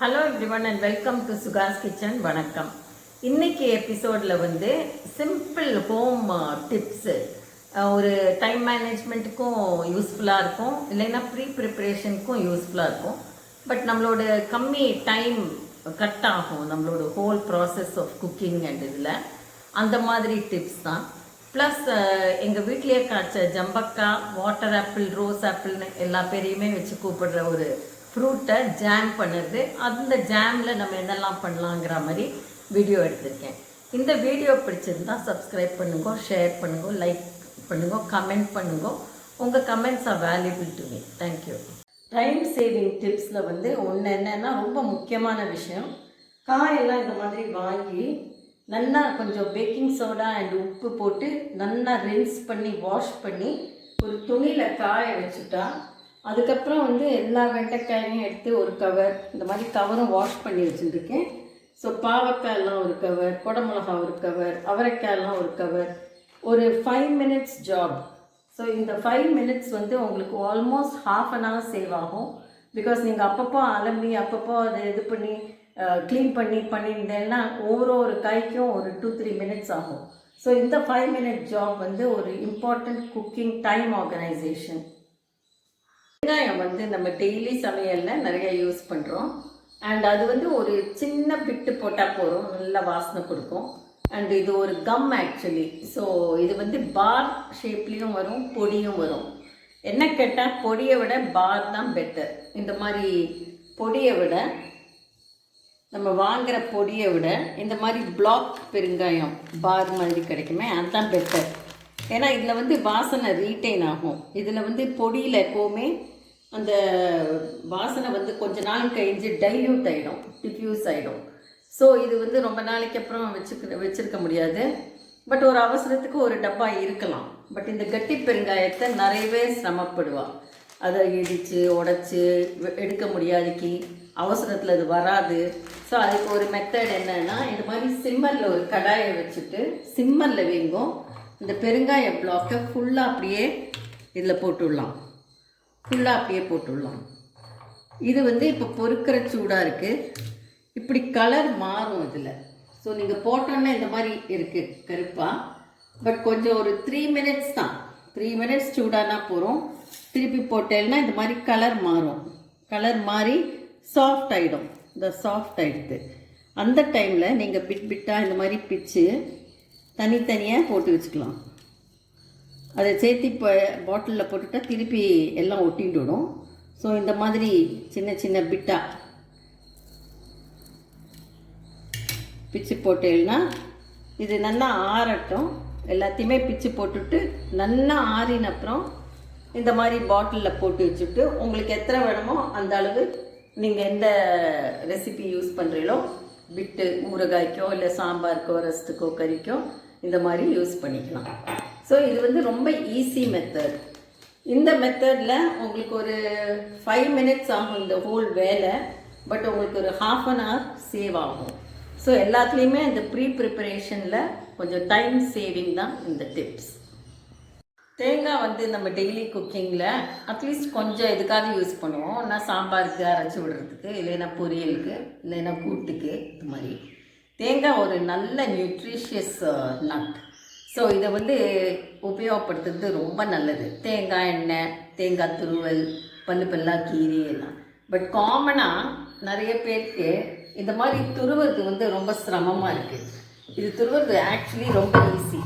Hello everyone and welcome to Sukash kitchen. வணக்கம். இன்னைக்கு எபிசோடில் வந்து சிம்பிள் ஹோம் டிப்ஸு ஒரு டைம் மேனேஜ்மெண்ட்டுக்கும் யூஸ்ஃபுல்லாக இருக்கும், இல்லைன்னா ப்ரிப்ரேஷனுக்கும் யூஸ்ஃபுல்லாக இருக்கும். பட் நம்மளோட கம்மி டைம் கட் ஆகும் நம்மளோட whole process of cooking and இதில் அந்த மாதிரி டிப்ஸ் தான். ப்ளஸ் எங்கள் வீட்லேயே காய்ச்ச ஜம்பக்காய், வாட்டர் ஆப்பிள், ரோஸ் ஆப்பிள்னு எல்லா பேரையுமே வச்சு கூப்பிடுற ஒரு ஃப்ரூட்டை ஜாம் பண்ணுறது, அந்த ஜாமில் நம்ம என்னெல்லாம் பண்ணலாங்கிற மாதிரி வீடியோ எடுத்திருக்கேன். இந்த வீடியோ பிடிச்சிருந்தா சப்ஸ்கிரைப் பண்ணுங்க, ஷேர் பண்ணுங்க, லைக் பண்ணுங்க, கமெண்ட் பண்ணுங்க. உங்கள் comments are valuable to me. Thank you. Time saving டிப்ஸில் வந்து ஒன்று என்னென்னா, ரொம்ப முக்கியமான விஷயம், காயெல்லாம் இந்த மாதிரி வாங்கி நல்லா கொஞ்சம் பேக்கிங் சோடா அண்ட் உப்பு போட்டு நல்லா ரின்ஸ் பண்ணி வாஷ் பண்ணி ஒரு துணியில் காய வச்சுட்டா, அதுக்கப்புறம் வந்து எல்லா வெண்டைக்காயும் எடுத்து ஒரு கவர், இந்த மாதிரி கவரும் வாஷ் பண்ணி வச்சுருக்கேன். ஸோ பாவக்காயெல்லாம் ஒரு கவர், குடமிளகா ஒரு கவர், அவரைக்காயெல்லாம் ஒரு கவர், ஒரு 5 minutes ஜாப். ஸோ இந்த 5 minutes வந்து உங்களுக்கு ஆல்மோஸ்ட் ½ an hour சேவ் ஆகும். பிகாஸ் நீங்கள் அப்பப்போ அலம்பி அப்பப்போ அதை இது பண்ணி க்ளீன் பண்ணியிருந்தேன்னா ஒரு காய்க்கும் ஒரு 2-3 minutes ஆகும். ஸோ இந்த 5 minute ஜாப் வந்து ஒரு இம்பார்ட்டண்ட் குக்கிங் டைம் ஆர்கனைசேஷன். வெங்காயம் வந்து நம்ம டெய்லி சமையலில் நிறைய யூஸ் பண்ணுறோம். அண்ட் அது வந்து ஒரு சின்ன பிட்டு போட்டால் போதும், நல்ல வாசனை கொடுக்கும். அண்ட் இது ஒரு கம் ஆக்சுவலி. ஸோ இது வந்து பார் ஷேப்லேயும் வரும், பொடியும் வரும். என்ன கேட்டால் பொடியை விட பார் தான் பெட்டர். இந்த மாதிரி பொடியை விட, நம்ம வாங்குகிற பொடியை விட இந்த மாதிரி பிளாக் பெருங்காயம் பார் மாதிரி கிடைக்குமே, அதுதான் பெட்டர். ஏன்னா இதில் வந்து வாசனை ரீட்டைன் ஆகும். இதில் வந்து பொடியில் எப்போவுமே அந்த வாசனை வந்து கொஞ்ச நாள் கழிஞ்சு டைல்யூட் ஆகிடும், டிஃப்யூஸ் ஆகிடும். ஸோ இது வந்து ரொம்ப நாளைக்கு அப்புறம் வச்சுருக்க முடியாது. பட் ஒரு அவசரத்துக்கு ஒரு டப்பா இருக்கலாம். பட் இந்த கட்டி பெருங்காயத்தை நிறையவே சிரமப்படுவாள். அதை இடித்து உடச்சி எடுக்க முடியாதுக்கு அவசரத்தில் அது வராது. ஸோ அதுக்கு ஒரு மெத்தட் என்னென்னா, இந்த மாதிரி சிம்மரில் ஒரு கடாயை வச்சுட்டு சிம்மரில் வைங்கும் இந்த பெருங்காய பிளாக்கை ஃபுல்லாக அப்படியே இதில் போட்டுடலாம். இது வந்து இப்போ பொறுக்கிற சூடாக இருக்குது. இப்படி கலர் மாறும் இதில். ஸோ நீங்கள் போட்டோன்னே இந்த மாதிரி இருக்குது கருப்பாக. பட் கொஞ்சம் ஒரு 3 minutes தான், 3 minutes சூடானா போகிறோம். திருப்பி போட்டேன்னா இந்த மாதிரி கலர் மாறும். கலர் மாறி சாஃப்ட் ஆகிடும். இந்த சாஃப்ட் ஆகிடுது. அந்த டைமில் நீங்கள் பிட்டாக இந்த மாதிரி பிச்சு தனித்தனியாக போட்டு வச்சுக்கலாம். அதை சேர்த்து இப்போ பாட்டிலில் போட்டுட்டால் திருப்பி எல்லாம் ஒட்டிட்டுடும். ஸோ இந்த மாதிரி சின்ன சின்ன பிட்டாக பிச்சு போட்டேன்னா இது நல்லா ஆறட்டும். எல்லாத்தையுமே பிச்சு போட்டுட்டு நல்லா ஆறின அப்புறம் இந்த மாதிரி பாட்டிலில் போட்டு வச்சுட்டு, உங்களுக்கு எத்தனை வேணுமோ அந்த அளவு நீங்கள் எந்த ரெசிபி யூஸ் பண்ணுறீங்களோ, பிட்டு ஊறுகாய்க்கோ இல்லை சாம்பாருக்கோ ரசத்துக்கோ கறிக்கோ இந்த மாதிரி யூஸ் பண்ணிக்கலாம். ஸோ இது வந்து ரொம்ப ஈஸி மெத்தட். இந்த மெத்தடில் உங்களுக்கு ஒரு 5 minutes ஆகும் இந்த ஹோல் வேலை. பட் உங்களுக்கு ஒரு ½ an hour சேவ் ஆகும். ஸோ எல்லாத்துலேயுமே இந்த ப்ரிப்பரேஷனில் கொஞ்சம் டைம் சேவிங் தான் இந்த டிப்ஸ். தேங்காய் வந்து நம்ம டெய்லி குக்கிங்கில் அட்லீஸ்ட் கொஞ்சம் எதுக்காக யூஸ் பண்ணுவோம். நான் சாம்பாருக்கு அரைச்சி விடுறதுக்கு, இல்லைன்னா பொரியலுக்கு, இல்லைன்னா கூட்டுக்கு, இது மாதிரி. தேங்காய் ஒரு நல்ல நியூட்ரிஷியஸ் நட். ஸோ இதை வந்து உபயோகப்படுத்துறது ரொம்ப நல்லது. தேங்காய் எண்ணெய், தேங்காய் துருவல், பல்லா கீரை எல்லாம். பட் காமனாக நிறைய பேருக்கு இந்த மாதிரி துருவது வந்து ரொம்ப சிரமமாக இருக்குது. இது துருவது ஆக்சுவலி ரொம்ப ஈஸி.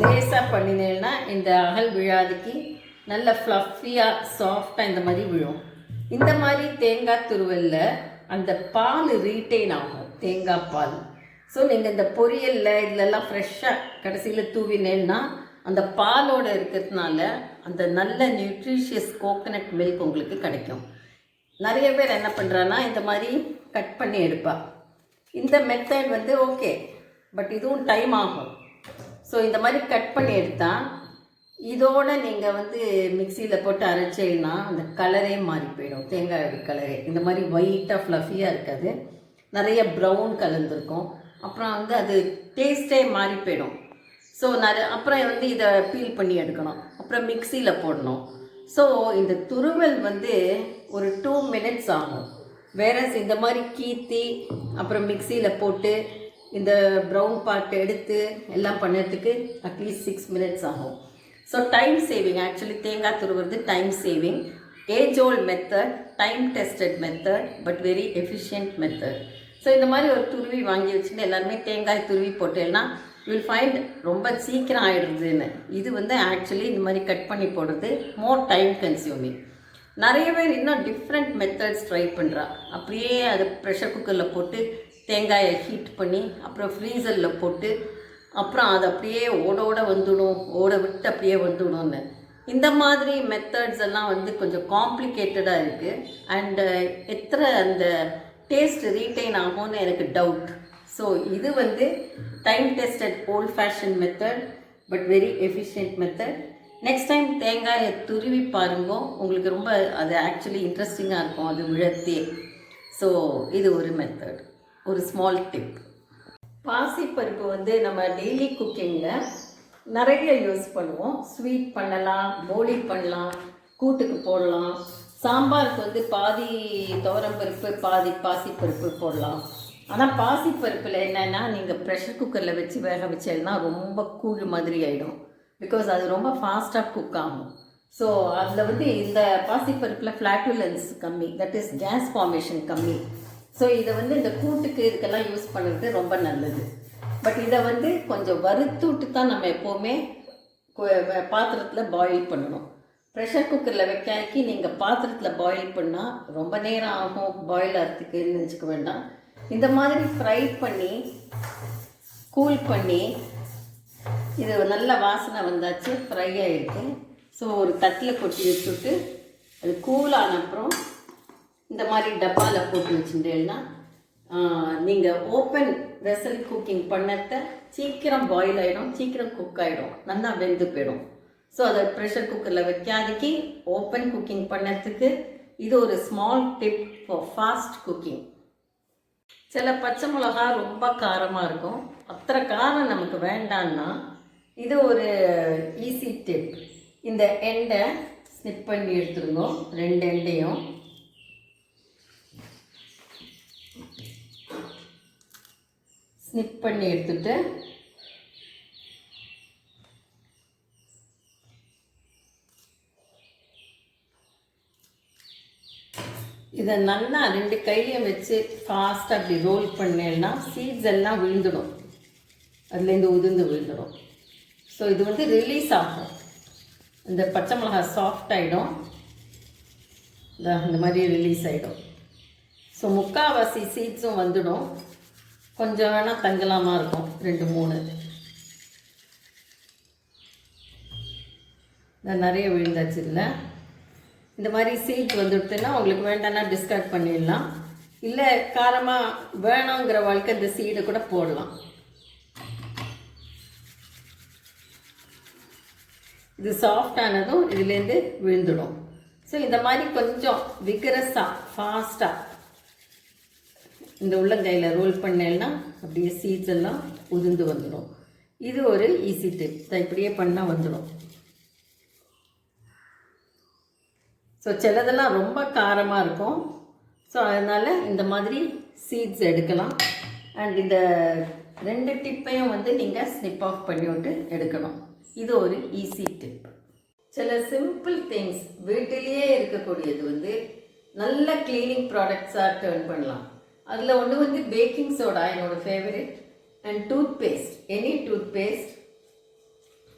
லேசாக பண்ணினேன்னா இந்த அகல் விழாதுக்கு நல்ல ஃப்ளஃபியாக சாஃப்டாக இந்த மாதிரி விழும். இந்த மாதிரி தேங்காய் துருவலில் அந்த பால் ரீட்டைன் ஆகும், தேங்காய் பால். ஸோ நீங்கள் இந்த பொரியலில் இதிலெல்லாம் ஃப்ரெஷ்ஷாக கடைசியில் தூவினேன்னா அந்த பாலோடு இருக்கிறதுனால அந்த நல்ல நியூட்ரிஷியஸ் கோகனட் மில்க் உங்களுக்கு கிடைக்கும். நிறைய பேர் என்ன பண்ணுறான்னா இந்த மாதிரி கட் பண்ணி எடுப்பா. இந்த மெத்தட் வந்து ஓகே, பட் இதுவும் டைம் ஆகும். ஸோ இந்த மாதிரி கட் பண்ணி எடுத்தால் இதோடு நீங்கள் வந்து மிக்சியில் போட்டு அரைச்சேன்னா அந்த கலரே மாறி போயிடும். தேங்காயோட கலரே இந்த மாதிரி ஒயிட்டாக ஃப்ளஃபியாக இருக்காது, நிறைய ப்ரௌன் கலந்துருக்கும். அப்புறம் வந்து அது டேஸ்ட்டே மாறி போயிடும். ஸோ அப்புறம் வந்து இதை பீல் பண்ணி எடுக்கணும், அப்புறம் மிக்சியில் போடணும். ஸோ இந்த துருவல் வந்து ஒரு 2 minutes ஆகும். வேற இந்த மாதிரி கீத்தி அப்புறம் மிக்சியில் போட்டு இந்த ப்ரௌன் பார்ட் எடுத்து எல்லாம் பண்ணுறதுக்கு அட்லீஸ்ட் 6 minutes ஆகும். So time saving. ஆக்சுவலி தேங்காய் துருவுறது time saving. Age old method, time tested method, but very efficient method. So இந்த மாதிரி ஒரு துருவி வாங்கி வச்சுட்டு எல்லாருமே தேங்காய் துருவி போட்டேன்னா வில் ஃபைண்ட் ரொம்ப சீக்கிரம் ஆகிடுறதுன்னு. இது வந்து ஆக்சுவலி இந்த மாதிரி கட் பண்ணி போடுறது மோர் டைம் கன்சியூமிங். நிறைய பேர் இன்னும் டிஃப்ரெண்ட் மெத்தட்ஸ் ட்ரை பண்ணுறா. அப்படியே அது ப்ரெஷர் குக்கரில் போட்டு தேங்காயை ஹீட் பண்ணி அப்புறம் ஃப்ரீசரில் போட்டு அப்புறம் அது அப்படியே ஓட வந்துடும், ஓட விட்டு அப்படியே வந்துடும்னு. இந்த மாதிரி மெத்தட்ஸ் எல்லாம் வந்து கொஞ்சம் காம்ப்ளிகேட்டடாக இருக்குது. அண்டு எத்தனை அந்த டேஸ்ட் ரீட்டைன் ஆகும்னு எனக்கு டவுட். ஸோ இது வந்து time tested volt fashion method, but very efficient method. Next time தேங்காயை துருவி பாருங்க, உங்களுக்கு ரொம்ப அது ஆக்சுவலி இன்ட்ரெஸ்டிங்காக இருக்கும் அது விழத்தே. ஸோ இது ஒரு மெத்தட், ஒரு ஸ்மால் டிப். பாசிப்பருப்பு வந்து நம்ம டெய்லி குக்கிங்கில் நிறைய யூஸ் பண்ணுவோம். ஸ்வீட் பண்ணலாம், போலி பண்ணலாம், கூட்டுக்கு போடலாம். சாம்பாருக்கு வந்து பாதி துவரம்பருப்பு பாதி பாசிப்பருப்பு போடலாம். ஆனால் பாசிப்பருப்பில் என்னென்னா நீங்கள் ப்ரெஷர் குக்கரில் வச்சு வேக வச்சேன்னா ரொம்ப கூழ் மாதிரி ஆகிடும். பிகாஸ் அது ரொம்ப ஃபாஸ்ட்டாக குக் ஆகும். ஸோ அதில் வந்து இந்த பாசிப்பருப்பில் ஃப்ளாட்டுலன்ஸ் கம்மி, தட் இஸ் கேஸ் ஃபார்மேஷன் கம்மி. ஸோ இதை வந்து இந்த கூட்டுக்கு இதுக்கெல்லாம் யூஸ் பண்ணுறது ரொம்ப நல்லது. பட் இதை வந்து கொஞ்சம் வறுத்துட்டு தான் நம்ம எப்போவுமே பாத்திரத்தில் பாயில் பண்ணணும். ப்ரெஷர் குக்கரில் வைக்காக்கி நீங்கள் பாத்திரத்தில் பாயில் பண்ணால் ரொம்ப நேரம் ஆகும் பாயில் ஆகிறதுக்குன்னு நினச்சிக்க வேண்டாம். இந்த மாதிரி ஃப்ரை பண்ணி கூல் பண்ணி இது நல்ல வாசனை வந்தாச்சு, ஃப்ரை ஆகிருக்கு. ஸோ ஒரு தட்டில் கொட்டி வச்சுட்டு அது கூலான அப்புறம் இந்த மாதிரி டப்பாவில் போட்டு வச்சுட்டேன்னா நீங்கள் ஓப்பன் வெசல் குக்கிங் பண்ணத்தை சீக்கிரம் பாயில் ஆகிடும், சீக்கிரம் குக் ஆகிடும், நல்லா வெந்து போயிடும். ஸோ அதை ப்ரெஷர் குக்கரில் வைக்காதக்கு ஓப்பன் குக்கிங் பண்ணத்துக்கு இது ஒரு small tip for fast cooking. சில பச்சை மிளகா ரொம்ப காரமாக இருக்கும், அத்தனை காரம் நமக்கு வேண்டான்னா இது ஒரு ஈஸி டிப். இந்த எண்டை ஸ்னிப் பண்ணி எடுத்துருங்க, 2 எண்டையும். ஸ்னிப் பண்ணி எடுத்துட்டு இதை நல்லா 2 கையிலையும் வச்சு ஃபாஸ்ட்டாக அப்படி ரோல் பண்ணேன்னா சீட்ஸ் எல்லாம் விழுந்துடும், அதுலேருந்து உதிர்ந்து விழுந்துடும். ஸோ இது வந்து ரிலீஸ் ஆகும், இந்த பச்சை மிளகா சாஃப்ட் ஆகிடும், இந்த மாதிரி ரிலீஸ் ஆகிடும். ஸோ முக்கால்வாசி சீட்ஸும் வந்துடும், கொஞ்சம் வேணால் தங்கலாமா இருக்கும் 2-3. நிறைய விழுந்தாச்சு. இல்லை இந்த மாதிரி சீட் வந்துடுதுன்னா உங்களுக்கு வேண்டாம்னா டிஸ்கார்ட் பண்ணிடலாம். இல்லை காரமாக வேணுங்கிற வாழ்க்கை இந்த சீடை கூட போடலாம். இது சாஃப்டானதும் இதுலேருந்து விழுந்துடும். ஸோ இந்த மாதிரி கொஞ்சம் விகரஸாக ஃபாஸ்ட்டாக இந்த உள்ளங்கையில் ரோல் பண்ணேன்னா அப்படியே சீட்ஸ் எல்லாம் உதிர்ந்து வந்துடும். இது ஒரு ஈஸி டிப் தான், இப்படியே பண்ணால் வந்துடும். ஸோ சிலதெல்லாம் ரொம்ப காரமாக இருக்கும், ஸோ அதனால் இந்த மாதிரி சீட்ஸ் எடுக்கலாம். அண்ட் இந்த 2 டிப்பையும் வந்து நீங்கள் ஸ்னிப் ஆஃப் பண்ணி விட்டு எடுக்கணும். இது ஒரு ஈஸி டிப். சில சிம்பிள் திங்ஸ் வீட்டிலேயே இருக்கக்கூடியது வந்து நல்ல க்ளீனிங் ப்ராடக்ட்ஸாக டர்ன் பண்ணலாம். அதில் ஒன்று வந்து பேக்கிங் சோடா, என்னோடய favourite. And toothpaste, any toothpaste,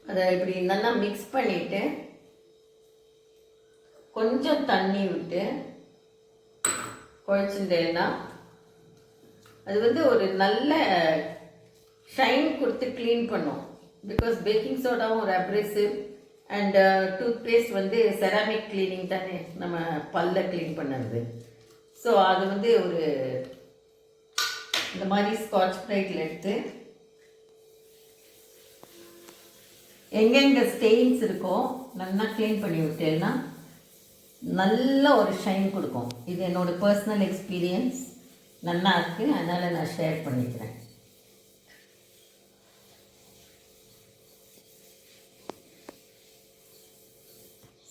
அதை இப்படி நல்லா மிக்ஸ் பண்ணிவிட்டு கொஞ்சம் தண்ணி விட்டு குழச்சிட்டேன்னா அது வந்து ஒரு நல்ல ஷைன் கொடுத்து க்ளீன் பண்ணும். பிகாஸ் பேக்கிங் சோடாவும் ஒரு அப்ரெசிவ் அண்ட் டூத் பேஸ்ட் வந்து செராமிக் க்ளீனிங் தானே, நம்ம பல்ல க்ளீன் பண்ணுறது. ஸோ அது வந்து ஒரு இந்த மாதிரி ஸ்காட்ச் ப்ரைட்டில் எடுத்து எங்கெங்கே ஸ்டெயின்ஸ் இருக்கோ நல்லா க்ளீன் பண்ணி விட்டேன்னா நல்ல ஒரு ஷைன் கொடுக்கும். இது என்னோடய பர்சனல் எக்ஸ்பீரியன்ஸ், நல்லா இருக்குது, அதனால் நான் ஷேர் பண்ணிக்கிறேன்.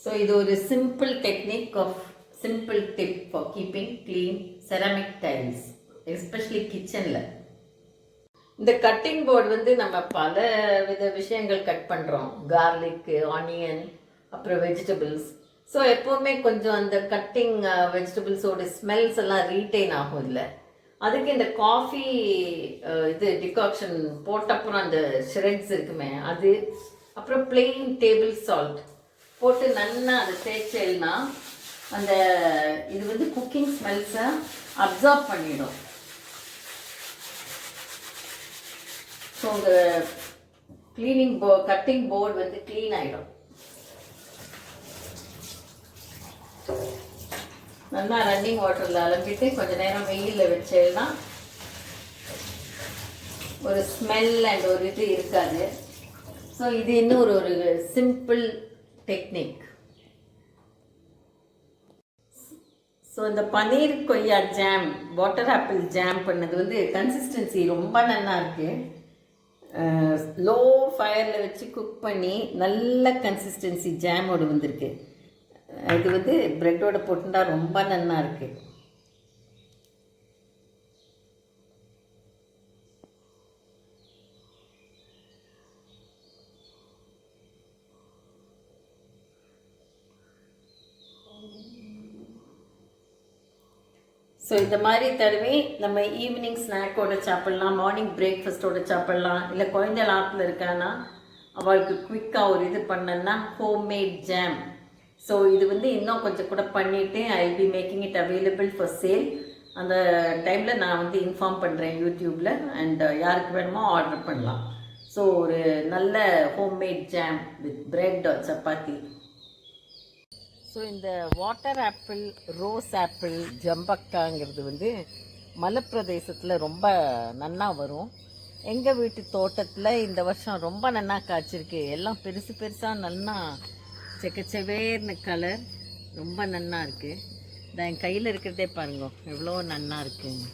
ஸோ இது ஒரு simple technique of simple tip for keeping clean ceramic tiles, especially கிச்சனில். இந்த கட்டிங் போர்டு வந்து நம்ம பல வித விஷயங்கள் கட் பண்ணுறோம், கார்லிக்கு, ஆனியன், அப்புறம் வெஜிடபிள்ஸ். ஸோ எப்போவுமே கொஞ்சம் அந்த கட்டிங் வெஜிடபிள்ஸோட ஸ்மெல்ஸ் எல்லாம் ரீட்டைன் ஆகும் இல்லை. அதுக்கு இந்த காஃபி இது டிகாக்ஷன் போட்டப்புறம் அந்த ஷ்ரெட்ஸ் இருக்குமே அது, அப்புறம் பிளெயின் டேபிள் சால்ட் போட்டு நல்லா அதை தேய்ச்சேன்னா அந்த இது வந்து குக்கிங் ஸ்மெல்ஸை அப்சார்ப் பண்ணிடும். ஸோ இந்த கிளீனிங் கட்டிங் போர்டு வந்து க்ளீன் ஆகிடும். நல்லா ரன்னிங் வாட்டரில் அலம்பிட்டு கொஞ்சம் நேரம் வெயிலில் வச்சேன்னா ஒரு ஸ்மெல் அண்ட் ஒரு இது இருக்காது. ஸோ இது இன்னும் ஒரு சிம்பிள் டெக்னிக். ஸோ இந்த பன்னீர் கொய்யா ஜாம், வாட்டர் ஆப்பிள் ஜாம் பண்ணது வந்து கன்சிஸ்டன்சி ரொம்ப நல்லா இருக்குது. லோ ஃபயரில் வச்சு குக் பண்ணி நல்ல கன்சிஸ்டன்சி ஜாமோட வந்திருக்கு. இது வந்து ப்ரெட்டோட போட்டுட்டா ரொம்ப நல்லா இருக்கு. ஸோ இந்த மாதிரி தடவை நம்ம ஈவினிங் ஸ்நாக்கோட சாப்பிட்லாம், மார்னிங் பிரேக்ஃபாஸ்ட்டோட சாப்பிட்லாம். இல்லை குழந்தைகள் ஆற்றுல இருக்கான்னா அவளுக்கு குவிக்காக ஒரு இது பண்ணேன்னா ஹோம்மேட் ஜாம். ஸோ இது வந்து இன்னும் கொஞ்சம் கூட பண்ணிவிட்டு I be making it available for sale. அந்த டைமில் நான் வந்து இன்ஃபார்ம் பண்ணுறேன் யூடியூப்பில், அண்ட் யாருக்கு வேணுமோ ஆர்டர் பண்ணலாம். ஸோ ஒரு நல்ல homemade jam with bread chapati. So இந்த வாட்டர் ஆப்பிள், ரோஸ் ஆப்பிள், ஜம்பக்காங்கிறது வந்து மலைப்பிரதேசத்தில் ரொம்ப நன்னா வரும். எங்கள் வீட்டு தோட்டத்தில் இந்த வருஷம் ரொம்ப நன்னா காய்ச்சிருக்கு. எல்லாம் பெருசு பெருசாக நன்னா செக்கச்சவேர்னு கலர் ரொம்ப நன்னா இருக்குது. இதான் என் கையில் இருக்கிறதே பாருங்க எவ்வளோ நன்னா இருக்குங்க.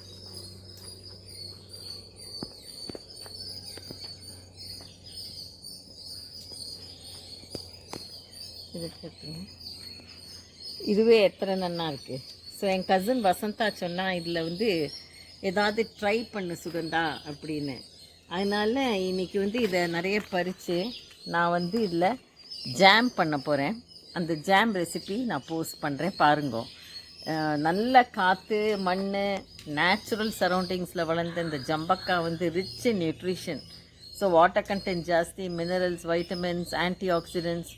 இதுவே எத்தனை நன்னா இருக்குது. ஸோ என் கசின் வசந்தா சொன்னால் இதில் வந்து ஏதாவது ட்ரை பண்ணு சுகந்தா அப்படின்னு. அதனால இன்றைக்கி வந்து இதை நிறைய பறித்து நான் வந்து இதில் ஜாம் பண்ண போகிறேன். அந்த ஜாம் ரெசிபி நான் போஸ்ட் பண்ணுறேன் பாருங்க. நல்ல காற்று, மண், நேச்சுரல் சரௌண்டிங்ஸில் வளர்ந்த இந்த ஜம்பக்காய் வந்து rich in nutrition. So water content ஜாஸ்தி, மினரல்ஸ், வைட்டமின்ஸ், ஆன்டி ஆக்சிடென்ட்ஸ்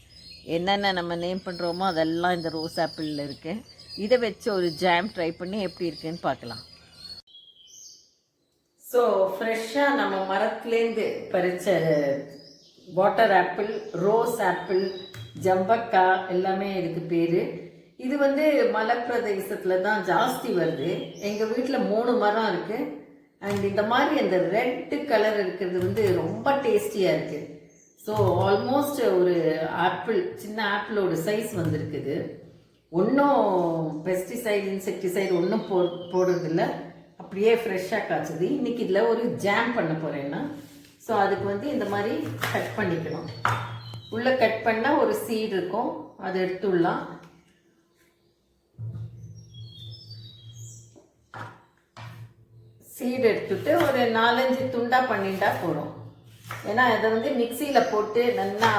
என்னென்ன நம்ம நேம் பண்ணுறோமோ அதெல்லாம் இந்த ரோஸ் ஆப்பிளில் இருக்குது. இதை வச்சு ஒரு ஜாம் ட்ரை பண்ணி எப்படி இருக்குன்னு பார்க்கலாம். ஸோ ஃப்ரெஷ்ஷாக நம்ம மரத்துலேருந்து பறித்த வாட்டர் ஆப்பிள், ரோஸ் ஆப்பிள், ஜம்பக்காய் எல்லாமே இதுக்கு பேர். இது வந்து மலைப்பிரதேசத்தில் தான் ஜாஸ்தி வருது. எங்கள் வீட்டில் 3 மரம் இருக்குது. அண்ட் இந்த மாதிரி அந்த ரெட்டு கலர் இருக்கிறது வந்து ரொம்ப டேஸ்டியாக இருக்குது. ஸோ ஆல்மோஸ்ட் ஒரு ஆப்பிள், சின்ன ஆப்பிளோட சைஸ் வந்திருக்குது. ஒன்றும் பெஸ்டிசைடு, இன்செக்டிசைடு ஒன்றும் போடுறதில்ல, அப்படியே ஃப்ரெஷ்ஷாக காய்ச்சது. இன்றைக்கி இதில் ஒரு ஜாம் பண்ண போகிறேன்னா, ஸோ அதுக்கு வந்து இந்த மாதிரி கட் பண்ணிக்கணும். உள்ளே கட் பண்ணால் ஒரு சீடு இருக்கும், அதை எடுத்துடலாம். சீடு எடுத்துட்டு ஒரு 4-5 துண்டாக பண்ணிட்டா போகிறோம். ஏன்னா அதை வந்து மிக்சியில் போட்டு நல்லா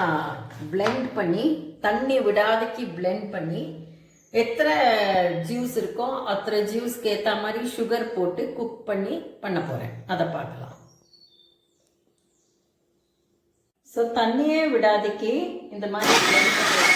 பிளெண்ட் பண்ணி, தண்ணி விடாதக்கு பிளெண்ட் பண்ணி, எத்தனை ஜூஸ் இருக்கோ அத்தனை ஜூஸ்க்கு ஏற்ற மாதிரி சுகர் போட்டு குக் பண்ணி பண்ண போகிறேன். அதை பார்க்கலாம். ஸோ தண்ணியே விடாதக்கு இந்த மாதிரி பிளெண்ட் பண்ணி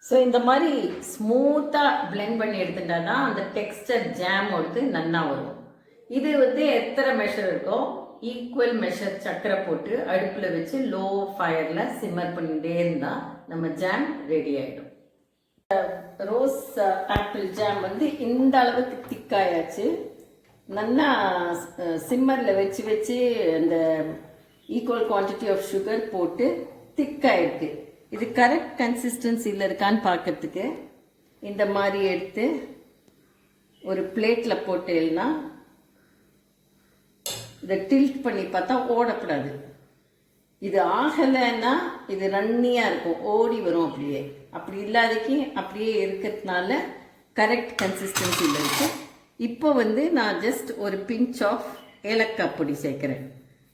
ஸோ இந்த மாதிரி ஸ்மூத்தாக பிளெண்ட் பண்ணி எடுத்துட்டா தான் அந்த டெக்ஸ்டர் ஜாம் வந்து நல்லா வரும். இது வந்து எத்தனை மெஷர் இருக்கோ ஈக்குவல் மெஷர் சர்க்கரை போட்டு அடுப்பில் வச்சு லோ ஃபயரில் சிம்மர் பண்ணிகிட்டே இருந்தால் நம்ம ஜாம் ரெடி ஆகிடும். ரோஸ் ஆப்பிள் ஜாம் வந்து இந்த அளவுக்கு திக்காயாச்சு. நல்லா சிம்மரில் வச்சு வச்சு அந்த ஈக்குவல் குவான்டிட்டி ஆஃப் சுகர் போட்டு திக்காயிருக்கு. இது கரெக்ட் கன்சிஸ்டன்சியில் இருக்கான்னு பார்க்கறதுக்கு இந்த மாதிரி எடுத்து ஒரு பிளேட்டில் போட்டேன்னா இதை டில்ட் பண்ணி பார்த்தா ஓடக்கூடாது. இது ஆகலைன்னா இது ரன்னியாக இருக்கும், ஓடி வரும். அப்படி இல்லாதக்கு அப்படியே இருக்கிறதுனால கரெக்ட் கன்சிஸ்டன்சியில் இருக்கு. இப்போ வந்து நான் ஜஸ்ட் ஒரு பிஞ்ச் ஆஃப் ஏலக்காய் பொடி சேர்க்குறேன்.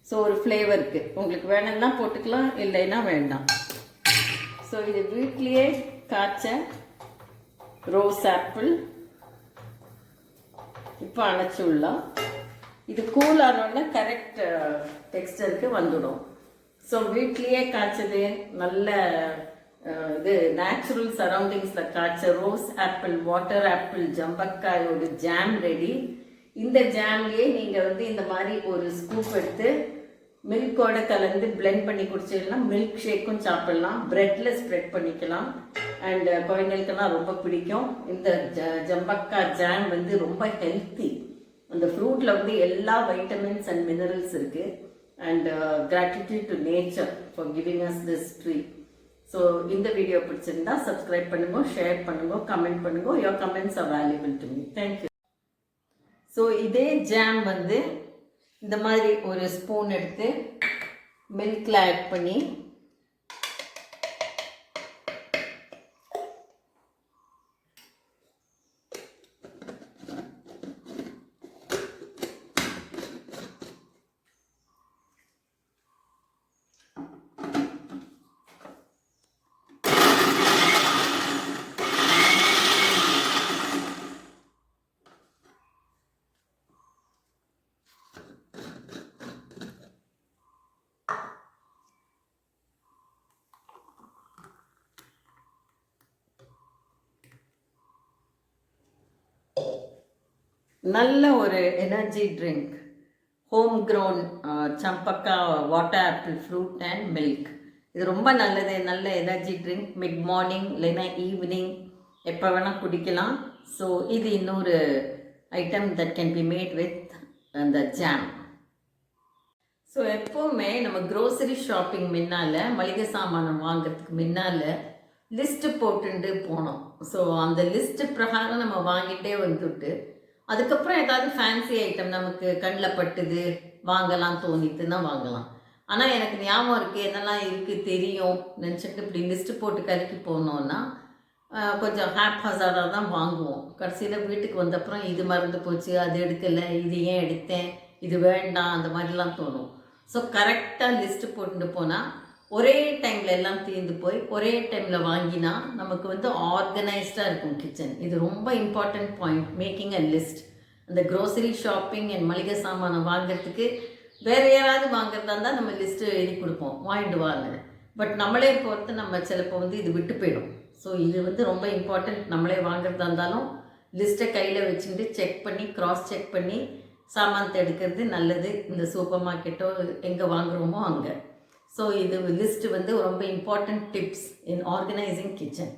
ஸோ ஒரு ஃப்ளேவருக்கு உங்களுக்கு வேணும்னா போட்டுக்கலாம், இல்லைன்னா வேண்டாம். ஸோ இது வீட்லேயே காய்ச்ச ரோஸ் ஆப்பிள் இப்போ அணைச்சி விடலாம். இது கூல் ஆனோடனே கரெக்ட் டெக்ஸ்டருக்கு வந்துடும். ஸோ வீட்லேயே காய்ச்சது நல்ல இது நேச்சுரல் சரௌண்டிங்ஸில் காய்ச்ச ரோஸ் ஆப்பிள் வாட்டர் ஆப்பிள் ஜம்பக்காயோட ஜாம் ரெடி. இந்த ஜாம்லேயே நீங்கள் வந்து இந்த மாதிரி ஒரு ஸ்கூப் எடுத்து மில்கோட கலந்து பிளெண்ட் பண்ணி குடிச்சிடலாம். மில்க் ஷேக்கும் சாப்பிடலாம், பிரெட்டில் ஸ்ப்ரெட் பண்ணிக்கலாம். அண்ட் குழந்தைகளுக்கெல்லாம் ரொம்ப பிடிக்கும். இந்த ஜம்பக்கா ஜாம் வந்து ரொம்ப ஹெல்த்தி. அந்த ஃப்ரூட்டில் வந்து எல்லா வைட்டமின்ஸ் அண்ட் மினரல்ஸ் இருக்குது. And gratitude to nature for giving us this tree. So இந்த வீடியோ பிடிச்சிருந்தா சப்ஸ்கிரைப் பண்ணுங்க, ஷேர் பண்ணுங்க, கமெண்ட் பண்ணுங்க. Your comments are valuable to me. Thank you. So இதே ஜாம் வந்து இந்த மாதிரி ஒரு ஸ்பூன் எடுத்து மில்கில் ஆட் பண்ணி நல்ல ஒரு எனர்ஜி ட்ரிங்க், ஹோம் க்ரோன் சம்பக்கா water apple fruit and milk. இது ரொம்ப நல்லது, நல்ல எனர்ஜி ட்ரிங்க். மிட் மார்னிங் இல்லைன்னா ஈவினிங் எப்போ வேணால் குடிக்கலாம். ஸோ இது இன்னொரு item that can be made with அந்த ஜாம். ஸோ எப்போவுமே நம்ம க்ரோசரி ஷாப்பிங் முன்னால், மளிகை சாமானம் வாங்கிறதுக்கு முன்னால் லிஸ்ட்டு போட்டுட்டு போனோம். ஸோ அந்த லிஸ்ட்டு பிரகாரம் நம்ம வாங்கிட்டே வந்துட்டு அதுக்கப்புறம் ஏதாவது ஃபேன்சி ஐட்டம் நமக்கு கண்ணில் பட்டுது வாங்கலாம் தோணித்துன்னா வாங்கலாம். ஆனால் எனக்கு ஞாபகம் இருக்குது, என்னெல்லாம் இருக்குது தெரியும் நினச்சிட்டு இப்படி லிஸ்ட்டு போட்டு கருக்கி போனோன்னா கொஞ்சம் ஹேப் ஹசார்டாக தான் வாங்குவோம். கடைசியில் வீட்டுக்கு வந்தப்புறம் இது மறந்து போச்சு, அது எடுக்கலை, இது ஏன் எடுத்தேன், இது வேண்டாம், அந்த மாதிரிலாம் தோணும். ஸோ கரெக்டாக லிஸ்ட்டு போட்டுட்டு போனால் ஒரே டைமில் எல்லாம் தீர்ந்து போய் ஒரே டைமில் வாங்கினா நமக்கு வந்து ஆர்கனைஸ்டாக இருக்கும் கிச்சன். இது ரொம்ப important point, making a list. அந்த க்ரோசரி ஷாப்பிங் அண்ட் மளிகை சாமானம் வாங்கிறதுக்கு வேறு யாராவது வாங்குறதா இருந்தால் நம்ம லிஸ்ட்டு எழுதி கொடுப்போம், வாங்கிட்டு வாங்க. பட் நம்மளே பொறுத்து நம்ம சிலப்போ வந்து இது விட்டு போயிடும். ஸோ இது வந்து ரொம்ப இம்பார்ட்டண்ட். நம்மளே வாங்குறதா இருந்தாலும் லிஸ்ட்டை கையில் வச்சுட்டு செக் பண்ணி க்ராஸ் செக் பண்ணி சாமானத்தை எடுக்கிறது நல்லது. இந்த சூப்பர் மார்க்கெட்டோ எங்கே வாங்குகிறோமோ அங்கே. ஸோ இது லிஸ்ட்டு வந்து ரொம்ப இம்பார்ட்டண்ட் டிப்ஸ் இன் ஆர்கனைசிங் கிச்சன்.